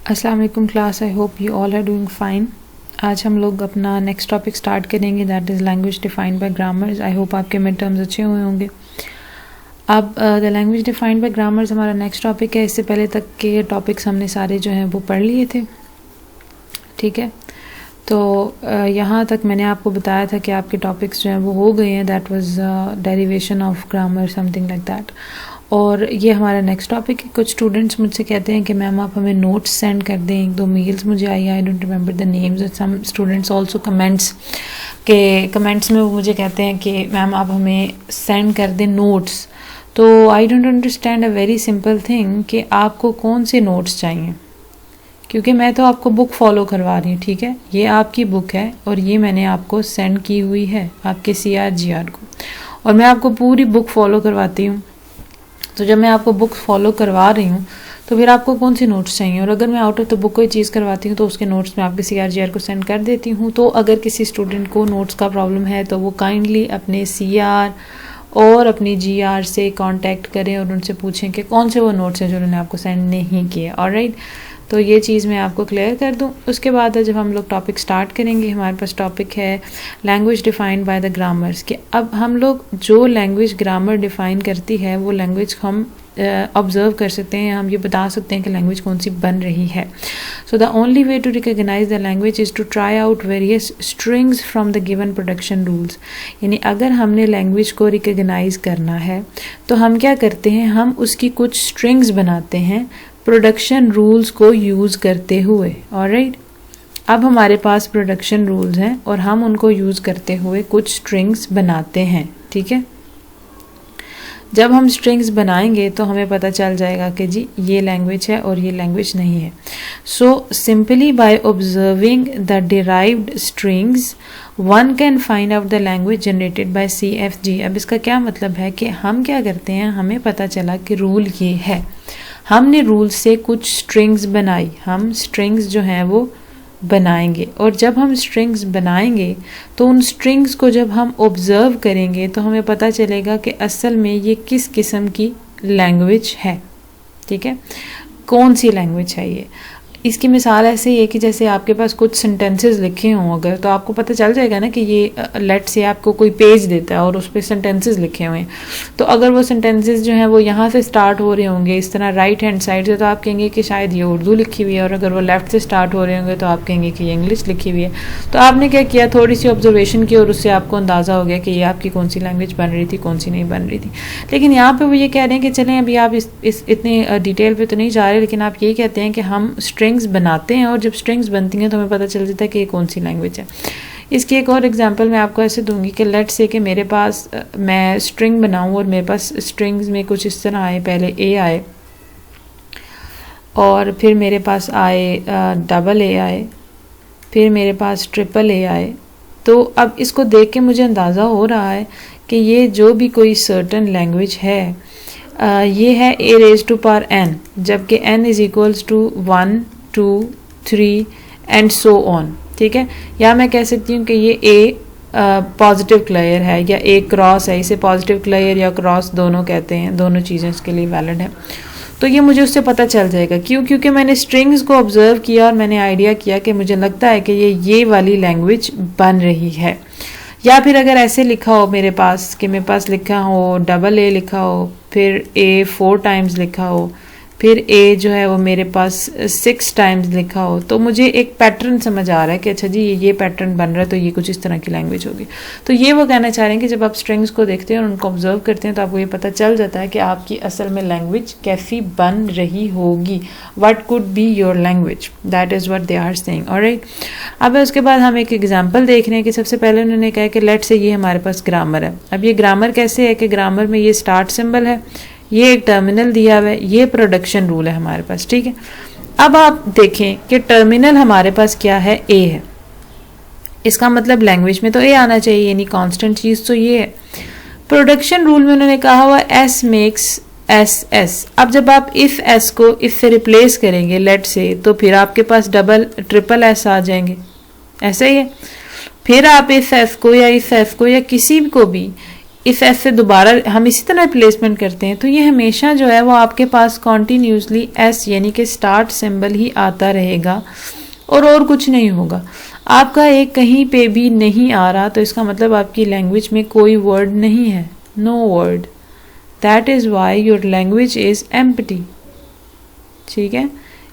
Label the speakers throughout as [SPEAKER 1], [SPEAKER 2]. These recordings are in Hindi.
[SPEAKER 1] अस्सलाम वालेकुम class, I hope you all are doing fine. आज हम लोग अपना नेक्स्ट टॉपिक स्टार्ट करेंगे, that is language defined by grammars. I hope आपके मिड टर्म्स अच्छे हुए होंगे। अब the language defined by grammars हमारा नेक्स्ट टॉपिक है। इससे पहले तक के टॉपिक्स हमने सारे जो हैं वो पढ़ लिए थे, ठीक है। तो यहाँ तक मैंने आपको बताया था कि आपके टॉपिक्स जो हैं वो हो गए हैं, that was derivation of grammar, something like that. और ये हमारा नेक्स्ट टॉपिक है। कुछ स्टूडेंट्स मुझसे कहते हैं कि मैम आप हमें नोट्स सेंड कर दें। एक दो मेल्स मुझे I don't remember the names. Some students also comments में वो मुझे कहते हैं कि मैम आप हमें सेंड कर दें नोट्स। तो I don't understand a very simple thing कि आपको कौन से नोट्स चाहिए, क्योंकि मैं तो आपको बुक फॉलो करवा रही हूँ, ठीक है। ये आपकी बुक है और ये मैंने आपको सेंड की हुई है आपके CRGR को, और मैं आपको पूरी बुक फॉलो करवाती हूँ। तो जब मैं आपको बुक फॉलो करवा रही हूँ तो फिर आपको कौन सी नोट्स चाहिए, और अगर मैं आउट ऑफ द बुक कोई चीज़ करवाती हूँ तो उसके नोट्स मैं आपके CRGR को सेंड कर देती हूँ। तो अगर किसी स्टूडेंट को नोट्स का प्रॉब्लम है तो वो काइंडली अपने CR और अपनी GR से कांटेक्ट करें और उनसे पूछें कि कौन से वो नोट्स हैं जो उन्होंने आपको सेंड नहीं किए। ऑलराइट, तो ये चीज़ मैं आपको क्लियर कर दूं। उसके बाद जब हम लोग टॉपिक स्टार्ट करेंगे, हमारे पास टॉपिक है language defined by the grammars. कि अब हम लोग जो लैंग्वेज ग्रामर डिफाइन करती है वो लैंग्वेज हम ऑब्जर्व कर सकते हैं, हम ये बता सकते हैं कि लैंग्वेज कौन सी बन रही है। So the only way to recognize the language is to try out various strings from the given production rules. यानी अगर हमने लैंग्वेज को रिकॉग्नाइज करना है तो हम क्या करते हैं, हम उसकी कुछ स्ट्रिंग्स बनाते हैं प्रोडक्शन रूल्स को यूज़ करते हुए। ऑलराइट, अब हमारे पास प्रोडक्शन रूल्स हैं और हम उनको यूज़ करते हुए कुछ स्ट्रिंग्स बनाते हैं, ठीक है। जब हम स्ट्रिंग्स बनाएंगे तो हमें पता चल जाएगा कि जी ये लैंग्वेज है और ये लैंग्वेज नहीं है। So simply by observing the derived strings one can find out the language generated by CFG। अब इसका क्या मतलब है कि हम क्या करते हैं, हमें पता चला कि रूल ये है, हमने रूल से कुछ स्ट्रिंग्स बनाई, हम स्ट्रिंग्स जो हैं वो बनाएंगे। और जब हम स्ट्रिंग्स बनाएंगे तो उन स्ट्रिंग्स को जब हम ऑब्जर्व करेंगे तो हमें पता चलेगा कि असल में ये किस किस्म की लैंग्वेज है, ठीक है, कौन सी लैंग्वेज है ये। इसकी मिसाल ऐसे ही है कि जैसे आपके पास कुछ सेंटेंसेस लिखे हों अगर, तो आपको पता चल जाएगा ना कि ये लेट से आपको कोई पेज देता है और उस पर सेंटेंसेस लिखे हुए हैं। तो अगर वो सेंटेंसेस जो हैं वो यहाँ से स्टार्ट हो रहे होंगे इस तरह राइट हैंड साइड से, तो आप कहेंगे कि शायद ये उर्दू लिखी हुई है, और अगर वो लेफ्ट से स्टार्ट हो रहे होंगे तो आप कहेंगे कि ये इंग्लिश लिखी हुई है। तो आपने क्या किया, थोड़ी सी ऑब्जर्वेशन की और उससे आपको अंदाज़ा हो गया कि ये आपकी कौन सी लैंग्वेज बन रही थी, कौन सी नहीं बन रही थी। लेकिन यहाँ पर वो ये कह रहे हैं कि चलें अभी आप इस इतने डिटेल पर तो नहीं जा रहे, लेकिन आप ये कहते हैं कि हम स्ट्रिंग्स बनाते हैं और जब स्ट्रिंग्स बनती हैं तो हमें पता चल जाता है कि ये कौन सी लैंग्वेज है। इसकी एक और एग्जांपल मैं आपको ऐसे दूंगी कि लेट से कि मेरे पास मैं स्ट्रिंग बनाऊं और मेरे पास स्ट्रिंग्स में कुछ इस तरह आए, पहले A आए और फिर मेरे पास आए AA आए, फिर मेरे पास AAA आए। तो अब इसको देख के मुझे अंदाज़ा हो रहा है कि ये जो भी कोई सर्टन लैंग्वेज है ये है A raised to power n, जबकि n is equals to 1 2 3 and so on, ठीक है। या मैं कह सकती हूँ कि ये A पॉजिटिव क्लियर है या A क्रॉस है। इसे पॉजिटिव क्लियर या क्रॉस दोनों कहते हैं, दोनों चीज़ें इसके लिए वैलिड है। तो ये मुझे उससे पता चल जाएगा, क्यों, क्योंकि मैंने स्ट्रिंग्स को ऑब्जर्व किया और मैंने आइडिया किया कि मुझे लगता है कि ये वाली लैंग्वेज बन रही है। या फिर अगर ऐसे लिखा हो मेरे पास कि मेरे पास लिखा हो AA लिखा हो, फिर A 4 टाइम्स लिखा हो, फिर A जो है वो मेरे पास 6 टाइम्स लिखा हो, तो मुझे एक पैटर्न समझ आ रहा है कि अच्छा जी ये पैटर्न बन रहा है, तो ये कुछ इस तरह की लैंग्वेज होगी। तो ये वो कहना चाह रहे हैं कि जब आप स्ट्रिंग्स को देखते हैं और उनको ऑब्जर्व करते हैं तो आपको ये पता चल जाता है कि आपकी असल में लैंग्वेज कैसी बन रही होगी। What could be your language, that is what they are saying. Alright, अब उसके बाद हम एक एग्जाम्पल देख रहे हैं कि सबसे पहले उन्होंने कहा कि लेट से ये हमारे पास ग्रामर है। अब ये ग्रामर कैसे है कि ग्रामर में ये स्टार्ट सिंबल है, ये एक टर्मिनल दिया हुआ है, ये प्रोडक्शन रूल है हमारे पास, ठीक है। अब आप देखें कि टर्मिनल हमारे पास क्या है, A है। इसका मतलब लैंग्वेज में तो A आना चाहिए, यानी कांस्टेंट चीज़ तो ये है। प्रोडक्शन रूल में उन्होंने कहा हुआ S मेक्स SS। अब जब आप इफ S को इफ से रिप्लेस करेंगे लेट से, तो फिर आपके पास ट्रिपल S आ जाएंगे, ऐसा ही है। फिर आप इफ F को या इफ F को या किसी को भी इस एस से दोबारा हम इसी तरह रिप्लेसमेंट करते हैं, तो ये हमेशा जो है वो आपके पास कॉन्टीन्यूसली एस यानी कि स्टार्ट सिंबल ही आता रहेगा और कुछ नहीं होगा। आपका एक कहीं पे भी नहीं आ रहा तो इसका मतलब आपकी लैंग्वेज में कोई वर्ड नहीं है, no word. That is why your language is empty. ठीक है,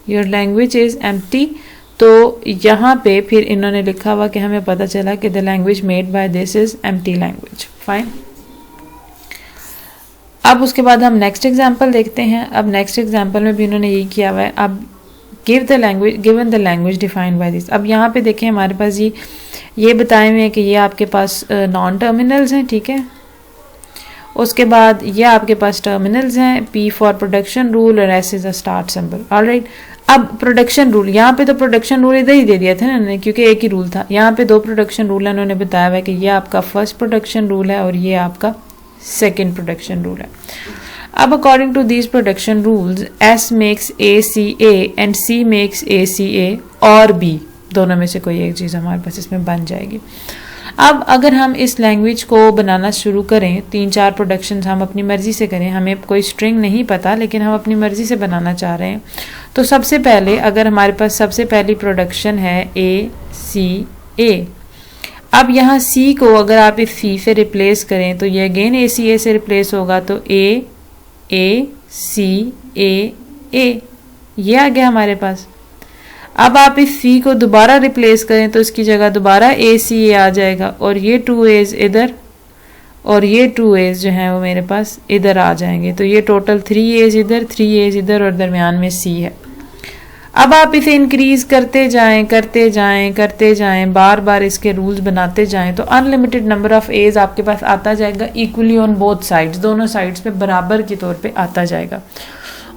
[SPEAKER 1] योर लैंग्वेज इज़ एम्प्टी। तो यहाँ पे फिर इन्होंने लिखा हुआ कि हमें पता चला कि the language made by this is empty language. Fine. अब उसके बाद हम नेक्स्ट एग्जाम्पल देखते हैं। अब नेक्स्ट एग्जाम्पल में भी इन्होंने यही किया हुआ है। अब given the language defined by this. अब यहाँ पे देखें हमारे पास ये बताए हुए हैं कि ये आपके पास नॉन टर्मिनल्स हैं। ठीक है, उसके बाद ये आपके पास टर्मिनल्स हैं, P फॉर प्रोडक्शन रूल और S is a start symbol. Alright, अब प्रोडक्शन रूल, यहाँ पे तो प्रोडक्शन रूल इधर ही दे दिया था ना उन्होंने, क्योंकि एक ही रूल था। यहाँ पे 2 प्रोडक्शन रूल है, उन्होंने बताया हुआ है कि ये आपका फर्स्ट प्रोडक्शन रूल है और ये आपका सेकेंड प्रोडक्शन रूल है। अब according to these production rules S makes ACA and C makes ACA और B, दोनों में से कोई एक चीज़ हमारे पास इसमें बन जाएगी। अब अगर हम इस लैंग्वेज को बनाना शुरू करें, 3-4 प्रोडक्शंस हम अपनी मर्जी से करें, हमें कोई स्ट्रिंग नहीं पता लेकिन हम अपनी मर्जी से बनाना चाह रहे हैं, तो सबसे पहले अगर हमारे पास सबसे पहली प्रोडक्शन है ACA। अब यहाँ C को अगर आप इस C से रिप्लेस करें तो ये अगेन ACA से रिप्लेस होगा, तो ACA ये आ गया हमारे पास। अब आप इस C को दोबारा रिप्लेस करें तो इसकी जगह दोबारा ACA आ जाएगा और ये 2 A's इधर और ये 2 A's जो हैं वो मेरे पास इधर आ जाएंगे। तो ये टोटल 3 A's इधर, 3 A's इधर और दरमियान में C है। अब आप इसे इंक्रीज करते जाएं, बार बार इसके रूल्स बनाते जाएं तो अनलिमिटेड नंबर ऑफ A's आपके पास आता जाएगा, इक्वली ऑन बोथ साइड्स, दोनों साइड्स पे बराबर के तौर पे आता जाएगा।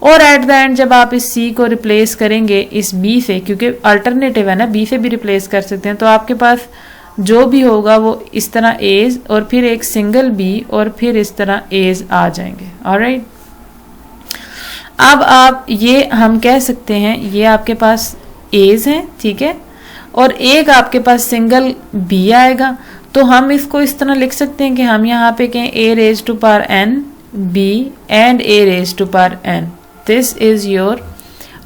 [SPEAKER 1] और एट द एंड जब आप इस C को रिप्लेस करेंगे इस B से, क्योंकि अल्टरनेटिव है ना, B से भी रिप्लेस कर सकते हैं, तो आपके पास जो भी होगा वो इस तरह A's और फिर एक सिंगल B और फिर इस तरह A's आ जाएंगे। ऑलराइट, अब आप ये हम कह सकते हैं ये आपके पास A's हैं, ठीक है, और एक आपके पास सिंगल B आएगा, तो हम इसको इस तरह लिख सकते हैं कि हम यहाँ पे कहें A raised to power n B and A raised to power n। This is your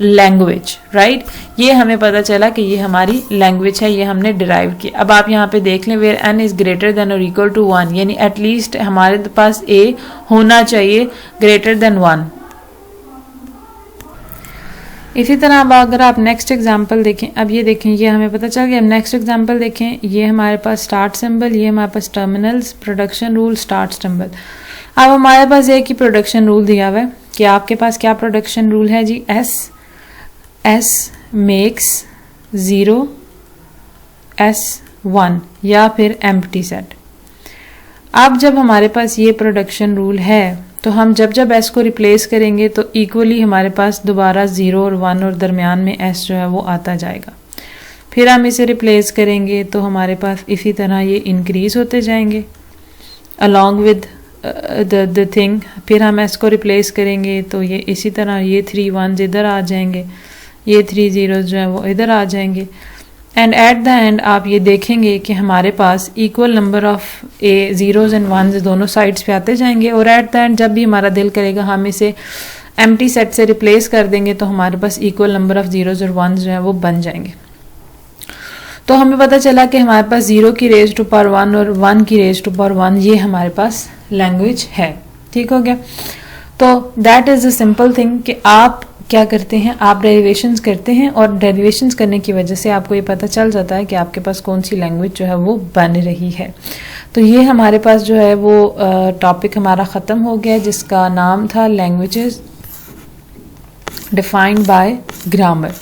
[SPEAKER 1] language, right. ये हमें पता चला कि ये हमारी लैंग्वेज है, ये हमने डिराइव की। अब आप यहाँ पे देख लें, where n is greater than और इक्वल टू 1, यानी एटलीस्ट हमारे पास a होना चाहिए ग्रेटर देन 1। इसी तरह अब अगर आप नेक्स्ट एग्जाम्पल देखें, अब ये देखें, ये हमें पता चल गया। अब नेक्स्ट एग्जाम्पल देखें, ये हमारे पास स्टार्ट सिंबल, ये हमारे पास terminals, production rule, start symbol. अब हमारे पास एक ही प्रोडक्शन रूल दिया हुआ है कि आपके पास क्या प्रोडक्शन रूल है जी, S मेक्स 0 S1 या फिर एम्प्टी सेट। अब जब हमारे पास ये प्रोडक्शन रूल है तो हम जब S को रिप्लेस करेंगे तो इक्वली हमारे पास दोबारा 0 और 1 और दरमियान में S जो है वो आता जाएगा। फिर हम इसे रिप्लेस करेंगे तो हमारे पास इसी तरह ये इंक्रीज होते जाएंगे अलॉन्ग विद द थिंग। फिर हम S को रिप्लेस करेंगे तो ये इसी तरह ये 3 1s इधर आ जाएंगे, ये 3 0s जो है वो इधर आ जाएंगे। एंड एट द एंड आप ये देखेंगे कि हमारे पास equal number of zeros and 1s दोनों साइड्स पे आते जाएंगे। और एट द एंड जब भी हमारा दिल करेगा हम इसे एम्प्टी सेट से रिप्लेस कर देंगे तो हमारे पास इक्वल नंबर ऑफ zeros और 1s जो है वो बन जाएंगे। तो हमें पता चला कि हमारे पास 0 की रेज टू पावर 1 और 1 की रेज टू पावर 1 ये हमारे पास लैंग्वेज है। ठीक हो गया। तो that is a simple thing कि आप क्या करते हैं, आप डेरिवेशंस करते हैं और डेरिवेशंस करने की वजह से आपको ये पता चल जाता है कि आपके पास कौन सी लैंग्वेज जो है वो बन रही है। तो ये हमारे पास जो है वो टॉपिक हमारा ख़त्म हो गया जिसका नाम था लैंग्वेजेस डिफाइंड बाय ग्रामर।